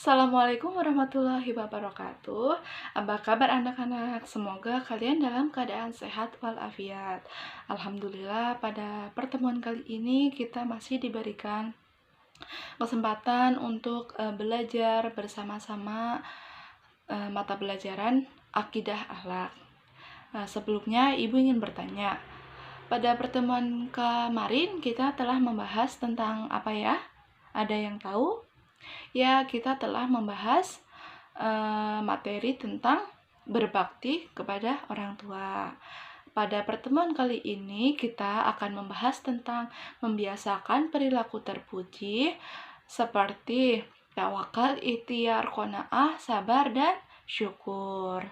Assalamualaikum warahmatullahi wabarakatuh. Apa kabar anak-anak? Semoga kalian dalam keadaan sehat walafiat. Alhamdulillah, pada pertemuan kali ini kita masih diberikan kesempatan untuk belajar bersama-sama mata pelajaran akidah akhlak. Sebelumnya Ibu ingin bertanya, pada pertemuan kemarin kita telah membahas tentang apa ya? Ada yang tahu? Ya, kita telah membahas materi tentang berbakti kepada orang tua. Pada pertemuan kali ini kita akan membahas tentang membiasakan perilaku terpuji seperti tawakal, ikhtiar, qanaah, sabar, dan syukur.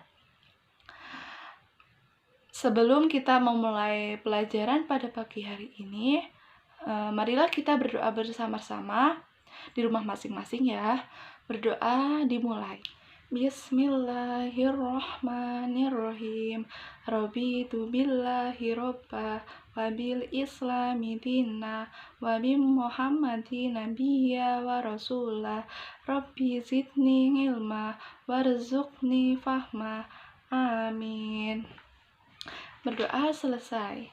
Sebelum kita memulai pelajaran pada pagi hari ini, marilah kita berdoa bersama-sama di rumah masing-masing ya. Berdoa dimulai. Bismillahirrahmanirrahim. Raditu billahi robba wa bil islami dina wa bi muhammadin nabiyya wa rasulah. Rabbi zidni ilma warzuqni fahma. Amin. Berdoa selesai.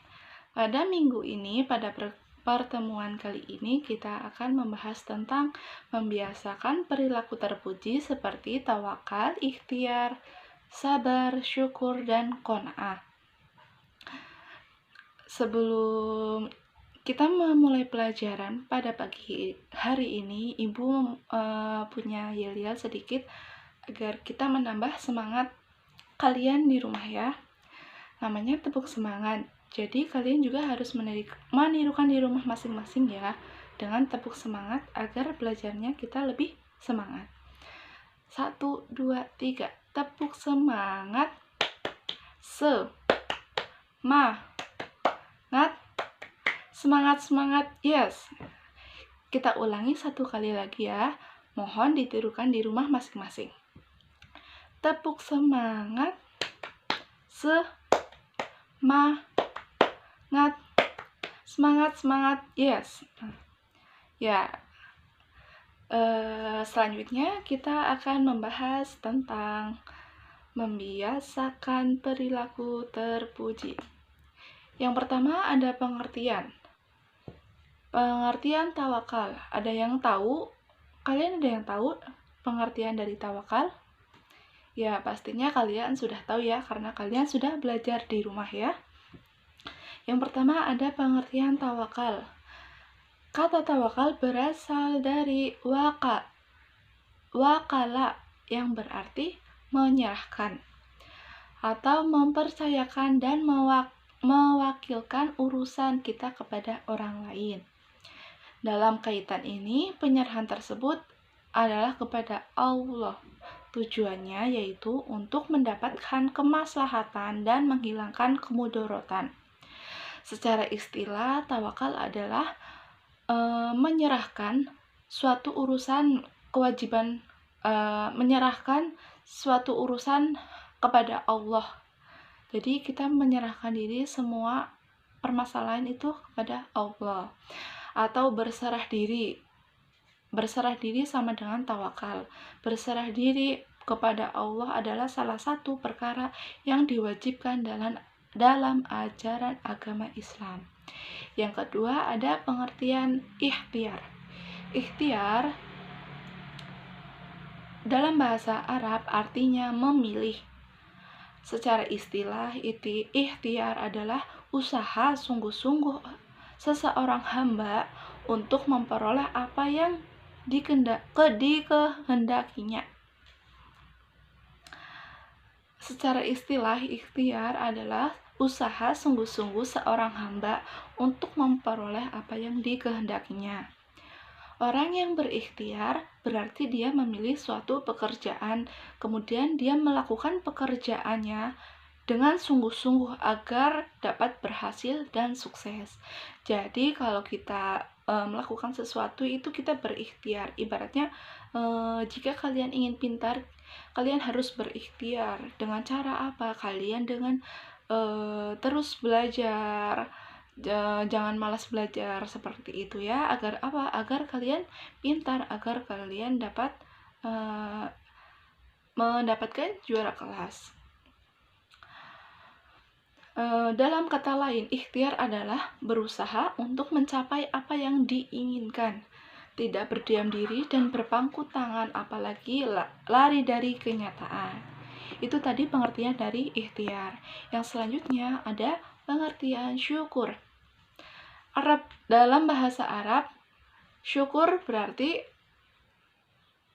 Pada minggu ini, pada pertemuan kali ini kita akan membahas tentang membiasakan perilaku terpuji seperti tawakal, ikhtiar, sabar, syukur, dan qanaah. Sebelum kita memulai pelajaran pada pagi hari ini, Ibu punya yel-yel sedikit agar kita menambah semangat kalian di rumah ya. Namanya tepuk semangat. Jadi kalian juga harus menirukan di rumah masing-masing ya, dengan tepuk semangat agar belajarnya kita lebih semangat. 1, 2, 3. Tepuk semangat. Semangat. Yes. Kita ulangi 1 kali lagi ya. Mohon ditirukan di rumah masing-masing. Tepuk semangat. Semangat. Yes. Ya. Selanjutnya kita akan membahas tentang membiasakan perilaku terpuji. Yang pertama ada pengertian tawakal. Ada yang tahu? Kalian ada yang tahu pengertian dari tawakal? Ya, pastinya kalian sudah tahu ya, karena kalian sudah belajar di rumah ya. Yang pertama ada pengertian tawakal. Kata tawakal berasal dari wakala yang berarti menyerahkan atau mempercayakan dan mewakilkan urusan kita kepada orang lain. Dalam kaitan ini, penyerahan tersebut adalah kepada Allah. Tujuannya yaitu untuk mendapatkan kemaslahatan dan menghilangkan kemudaratan. Secara istilah, tawakal adalah menyerahkan suatu urusan kepada Allah. Jadi kita menyerahkan diri, semua permasalahan itu kepada Allah. Atau berserah diri. Berserah diri sama dengan tawakal. Berserah diri kepada Allah adalah salah satu perkara yang diwajibkan dalam ajaran agama Islam. Yang kedua ada pengertian ikhtiar. Ikhtiar dalam bahasa Arab artinya memilih. Secara istilah, ikhtiar adalah usaha sungguh-sungguh seseorang hamba untuk memperoleh apa yang dikehendakinya. Secara istilah, ikhtiar adalah usaha sungguh-sungguh seorang hamba untuk memperoleh apa yang dikehendakinya. Orang yang berikhtiar berarti dia memilih suatu pekerjaan, kemudian dia melakukan pekerjaannya dengan sungguh-sungguh agar dapat berhasil dan sukses. Jadi kalau kita melakukan sesuatu itu kita berikhtiar. Ibaratnya jika kalian ingin pintar, kalian harus berikhtiar. Dengan cara apa? Kalian dengan terus belajar, jangan malas belajar seperti itu ya. Agar apa? Agar kalian pintar, agar kalian dapat uh, mendapatkan juara kelas. Dalam kata lain, ikhtiar adalah berusaha untuk mencapai apa yang diinginkan, tidak berdiam diri dan berpangku tangan, apalagi lari dari kenyataan. Itu tadi pengertian dari ikhtiar. Yang selanjutnya ada pengertian syukur. Dalam bahasa Arab, syukur berarti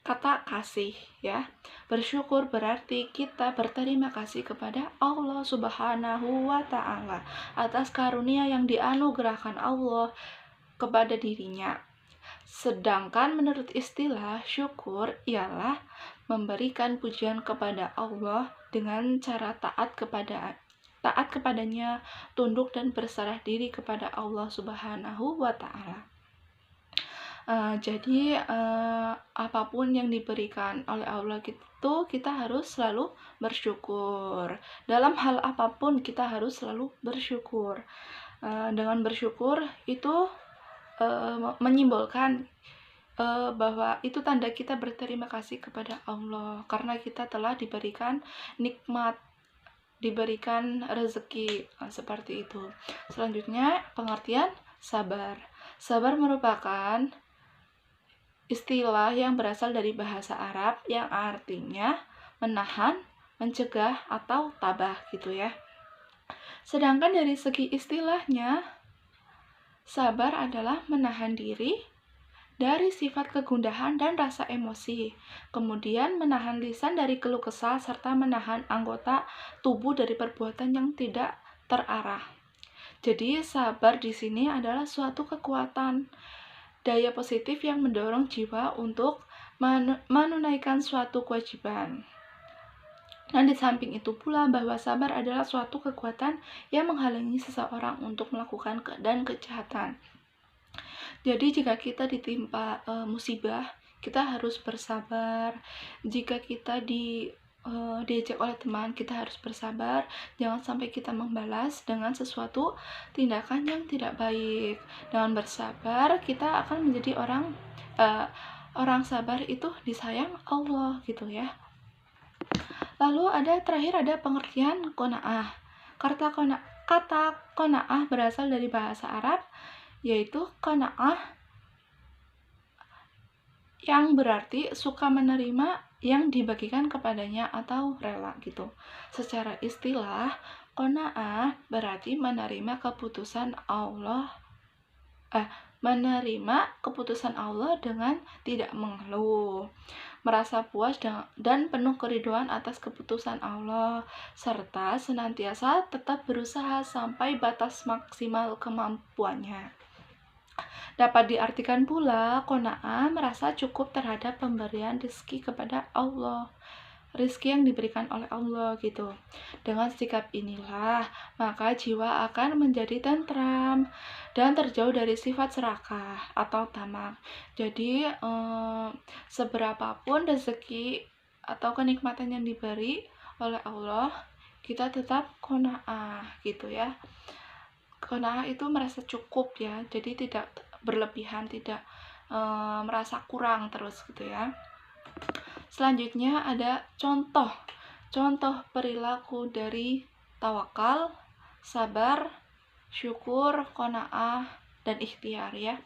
kata kasih, ya. Bersyukur berarti kita berterima kasih kepada Allah Subhanahu wa Ta'ala atas karunia yang dianugerahkan Allah kepada dirinya. Sedangkan menurut istilah, syukur ialah memberikan pujian kepada Allah dengan cara taat kepadanya, tunduk dan berserah diri kepada Allah Subhanahu wa Ta'ala. Jadi apapun yang diberikan oleh Allah itu kita harus selalu bersyukur. Dalam hal apapun kita harus selalu bersyukur. Dengan bersyukur itu menyimbolkan bahwa itu tanda kita berterima kasih kepada Allah karena kita telah diberikan nikmat, diberikan rezeki, seperti itu. Selanjutnya pengertian sabar. Sabar merupakan istilah yang berasal dari bahasa Arab yang artinya menahan, mencegah, atau tabah gitu ya. Sedangkan dari segi istilahnya, sabar adalah menahan diri dari sifat kegundahan dan rasa emosi, kemudian menahan lisan dari keluh kesah, serta menahan anggota tubuh dari perbuatan yang tidak terarah. Jadi sabar di sini adalah suatu kekuatan, daya positif yang mendorong jiwa untuk menunaikan suatu kewajiban. Dan di samping itu pula bahwa sabar adalah suatu kekuatan yang menghalangi seseorang untuk melakukan kejahatan. Jadi jika kita ditimpa musibah, kita harus bersabar. Jika kita diejek oleh teman, kita harus bersabar. Jangan sampai kita membalas dengan sesuatu tindakan yang tidak baik. Dengan bersabar, kita akan menjadi orang sabar itu disayang Allah gitu ya. Lalu terakhir ada pengertian qanaah. Kata qanaah berasal dari bahasa Arab, yaitu qanaah yang berarti suka menerima yang dibagikan kepadanya atau rela gitu. Secara istilah, qanaah berarti menerima keputusan Allah dengan tidak mengeluh, merasa puas dan penuh keriduan atas keputusan Allah, serta senantiasa tetap berusaha sampai batas maksimal kemampuannya. Dapat diartikan pula, qanaah merasa cukup terhadap pemberian rezeki kepada Allah, rezeki yang diberikan oleh Allah gitu. Dengan sikap inilah, maka jiwa akan menjadi tentram dan terjauh dari sifat serakah atau tamak. Jadi seberapapun rezeki atau kenikmatan yang diberi oleh Allah, kita tetap qanaah gitu ya. Qanaah itu merasa cukup ya, jadi tidak berlebihan, tidak merasa kurang terus gitu ya. Selanjutnya ada contoh perilaku dari tawakal, sabar, syukur, qanaah, dan ikhtiar ya.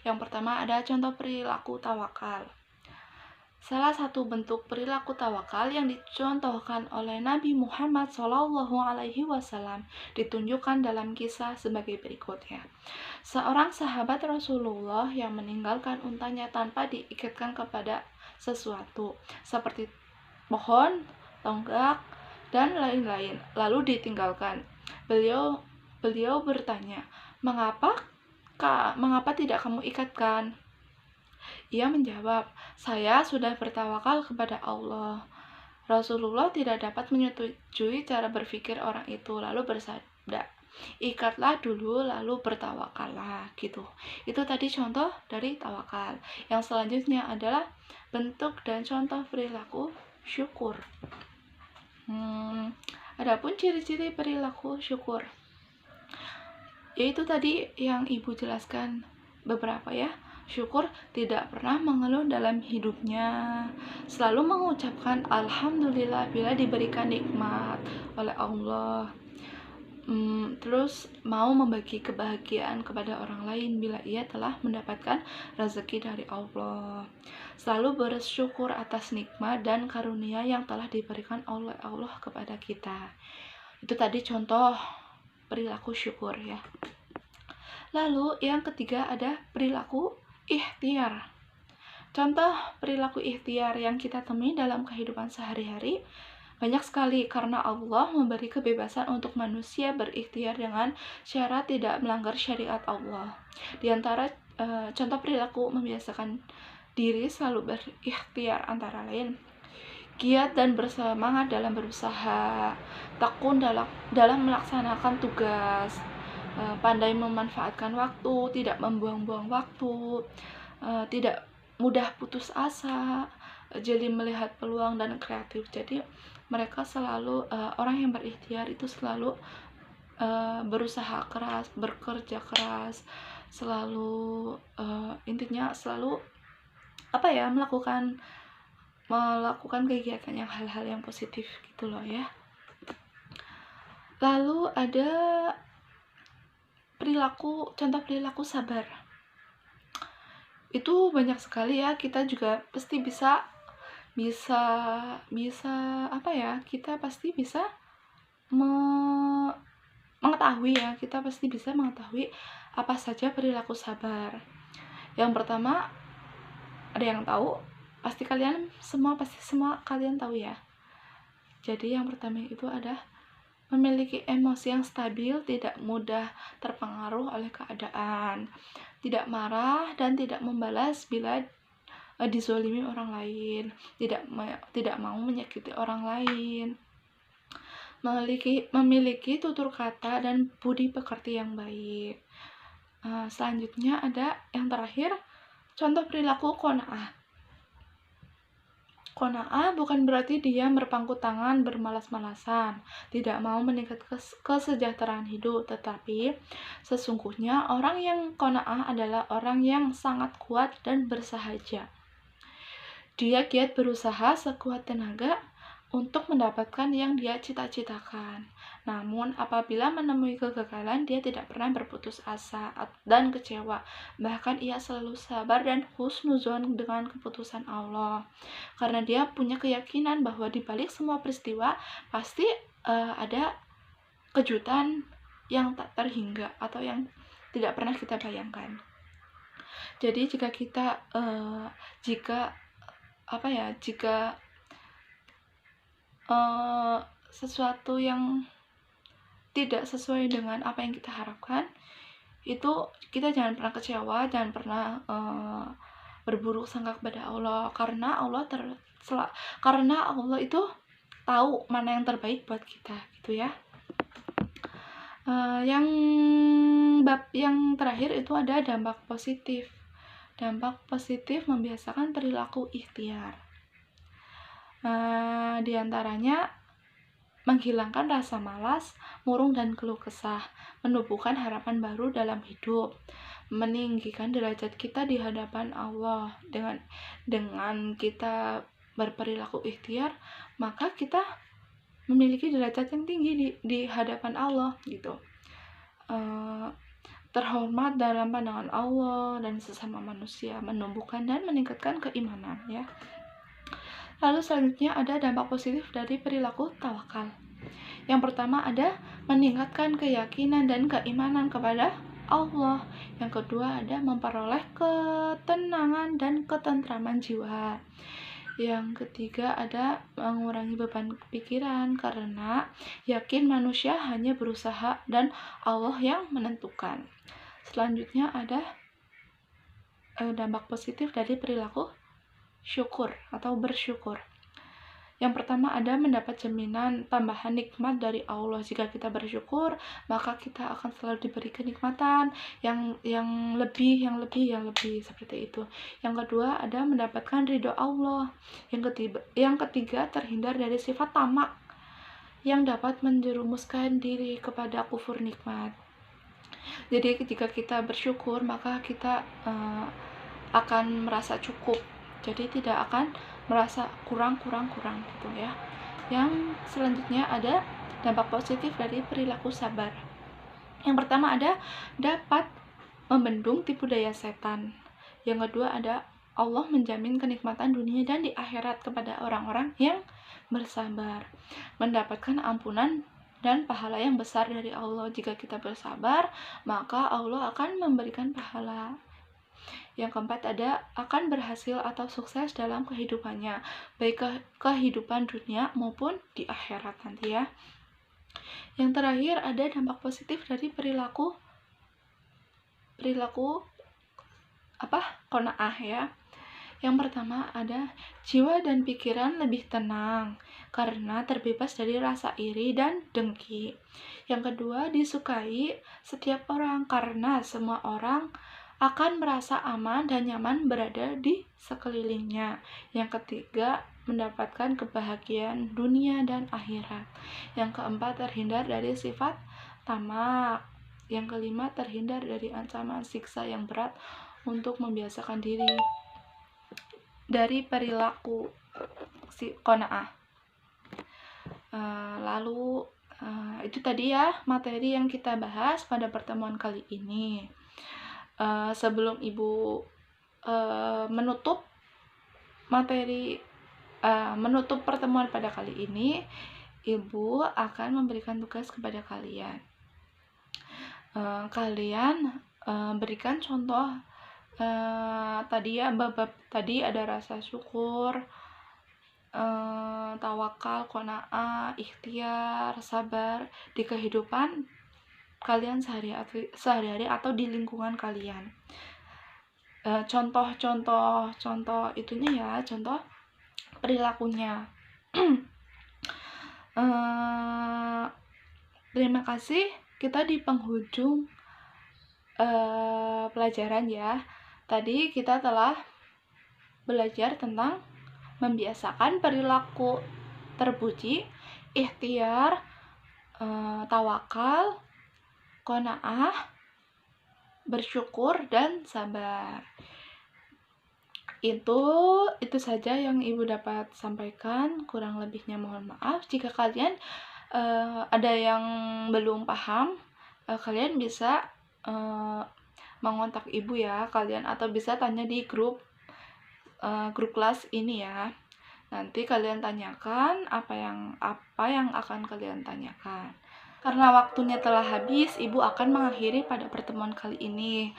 Yang pertama ada contoh perilaku tawakal. Salah satu bentuk perilaku tawakal yang dicontohkan oleh Nabi Muhammad SAW ditunjukkan dalam kisah sebagai berikut ya. Seorang sahabat Rasulullah yang meninggalkan untanya tanpa diikatkan kepada sesuatu seperti pohon, tonggak, dan lain-lain, lalu ditinggalkan. Beliau bertanya, mengapa tidak kamu ikatkan? Ia menjawab, saya sudah bertawakal kepada Allah. Rasulullah tidak dapat menyetujui cara berpikir orang itu, lalu bersabda, ikatlah dulu lalu bertawakallah gitu. Itu tadi contoh dari tawakal. Yang selanjutnya adalah bentuk dan contoh perilaku syukur. Adapun ciri-ciri perilaku syukur, yaitu tadi yang Ibu jelaskan beberapa ya. syukur tidak pernah mengeluh dalam hidupnya, selalu mengucapkan alhamdulillah bila diberikan nikmat oleh Allah. Terus mau membagi kebahagiaan kepada orang lain bila ia telah mendapatkan rezeki dari Allah. Selalu bersyukur atas nikmat dan karunia yang telah diberikan oleh Allah kepada kita. Itu tadi contoh perilaku syukur ya. Lalu yang ketiga ada perilaku ikhtiar. Contoh perilaku ikhtiar yang kita temui dalam kehidupan sehari-hari banyak sekali, karena Allah memberi kebebasan untuk manusia berikhtiar dengan syarat tidak melanggar syariat Allah. Di antara contoh perilaku membiasakan diri selalu berikhtiar antara lain giat dan bersemangat dalam berusaha, tekun dalam melaksanakan tugas, pandai memanfaatkan waktu, tidak membuang-buang waktu, tidak mudah putus asa, jeli melihat peluang dan kreatif. Jadi mereka selalu orang yang berikhtiar itu selalu berusaha keras, bekerja keras, selalu intinya selalu melakukan kegiatan yang hal-hal yang positif gitu loh ya. Lalu ada contoh perilaku sabar. Itu banyak sekali ya, kita juga pasti kita pasti bisa mengetahui ya, kita pasti bisa mengetahui apa saja perilaku sabar. Yang pertama, ada yang tahu? Pasti semua kalian tahu ya. Jadi yang pertama itu ada memiliki emosi yang stabil, tidak mudah terpengaruh oleh keadaan, tidak marah dan tidak membalas bila dizolimi orang lain, tidak mau menyakiti orang lain, memiliki tutur kata dan budi pekerti yang baik. Selanjutnya ada yang terakhir, contoh perilaku qanaah. Qanaah bukan berarti dia berpangku tangan bermalas-malasan, tidak mau meningkatkan kesejahteraan hidup, tetapi sesungguhnya orang yang qanaah adalah orang yang sangat kuat dan bersahaja. Dia giat berusaha sekuat tenaga untuk mendapatkan yang dia cita-citakan. Namun apabila menemui kegagalan, dia tidak pernah berputus asa dan kecewa. Bahkan ia selalu sabar dan husnuzon dengan keputusan Allah. Karena dia punya keyakinan bahwa di balik semua peristiwa pasti ada kejutan yang tak terhingga atau yang tidak pernah kita bayangkan. Jadi jika sesuatu yang tidak sesuai dengan apa yang kita harapkan, itu kita jangan pernah kecewa, jangan pernah berburuk sangka kepada Allah, karena Allah itu tahu mana yang terbaik buat kita gitu ya. Bab yang terakhir itu ada dampak positif. Dampak positif membiasakan perilaku ikhtiar. Di antaranya menghilangkan rasa malas, murung dan keluh kesah, menumbuhkan harapan baru dalam hidup, meninggikan derajat kita di hadapan Allah. Dengan kita berperilaku ikhtiar, maka kita memiliki derajat yang tinggi di hadapan Allah gitu. Terhormat dalam pandangan Allah dan sesama manusia, menumbuhkan dan meningkatkan keimanan ya. Lalu selanjutnya ada dampak positif dari perilaku tawakal. Yang pertama ada meningkatkan keyakinan dan keimanan kepada Allah. Yang kedua ada memperoleh ketenangan dan ketentraman jiwa. Yang ketiga ada mengurangi beban pikiran, karena yakin manusia hanya berusaha dan Allah yang menentukan. Selanjutnya ada dampak positif dari perilaku syukur atau bersyukur. Yang pertama ada mendapat jaminan tambahan nikmat dari Allah. Jika kita bersyukur, maka kita akan selalu diberi kenikmatan yang lebih seperti itu. Yang kedua ada mendapatkan ridho Allah. Yang ketiga terhindar dari sifat tamak yang dapat menjerumuskan diri kepada kufur nikmat. Jadi ketika kita bersyukur, maka kita akan merasa cukup, jadi tidak akan merasa kurang gitu ya. Yang selanjutnya ada dampak positif dari perilaku sabar. Yang pertama ada dapat membendung tipu daya setan. Yang kedua ada Allah menjamin kenikmatan dunia dan di akhirat kepada orang-orang yang bersabar, mendapatkan ampunan dan pahala yang besar dari Allah. Jika kita bersabar, maka Allah akan memberikan pahala. Yang keempat ada akan berhasil atau sukses dalam kehidupannya, baik kehidupan dunia maupun di akhirat nanti ya. Yang terakhir ada dampak positif dari perilaku qanaah ya. Yang pertama ada jiwa dan pikiran lebih tenang karena terbebas dari rasa iri dan dengki. Yang kedua, disukai setiap orang karena semua orang akan merasa aman dan nyaman berada di sekelilingnya. Yang ketiga, mendapatkan kebahagiaan dunia dan akhirat. Yang keempat, terhindar dari sifat tamak. Yang kelima, terhindar dari ancaman siksa yang berat untuk membiasakan diri dari perilaku qanaah. Lalu itu tadi ya materi yang kita bahas pada pertemuan kali ini. Sebelum Ibu menutup pertemuan pada kali ini, Ibu akan memberikan tugas kepada kalian. Kalian berikan contoh tadi ya, bab tadi ada rasa syukur, tawakal, qanaah, ikhtiar, sabar di kehidupan kalian sehari-hari atau di lingkungan kalian. Contoh itunya ya, contoh perilakunya. Terima kasih, kita di penghujung pelajaran ya. Tadi kita telah belajar tentang membiasakan perilaku terpuji, ikhtiar, tawakal, qanaah, bersyukur, dan sabar. Itu saja yang Ibu dapat sampaikan. Kurang lebihnya mohon maaf. Jika kalian ada yang belum paham, kalian bisa mengontak Ibu ya, kalian, atau bisa tanya di grup kelas ini ya. Nanti kalian tanyakan apa yang akan kalian tanyakan. Karena waktunya telah habis, Ibu akan mengakhiri pada pertemuan kali ini.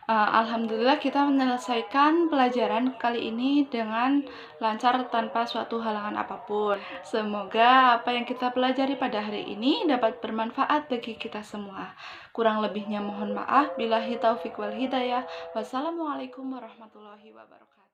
Alhamdulillah kita menyelesaikan pelajaran kali ini dengan lancar tanpa suatu halangan apapun. Semoga apa yang kita pelajari pada hari ini dapat bermanfaat bagi kita semua. Kurang lebihnya mohon maaf. Billahi taufik wal hidayah. Wassalamualaikum warahmatullahi wabarakatuh.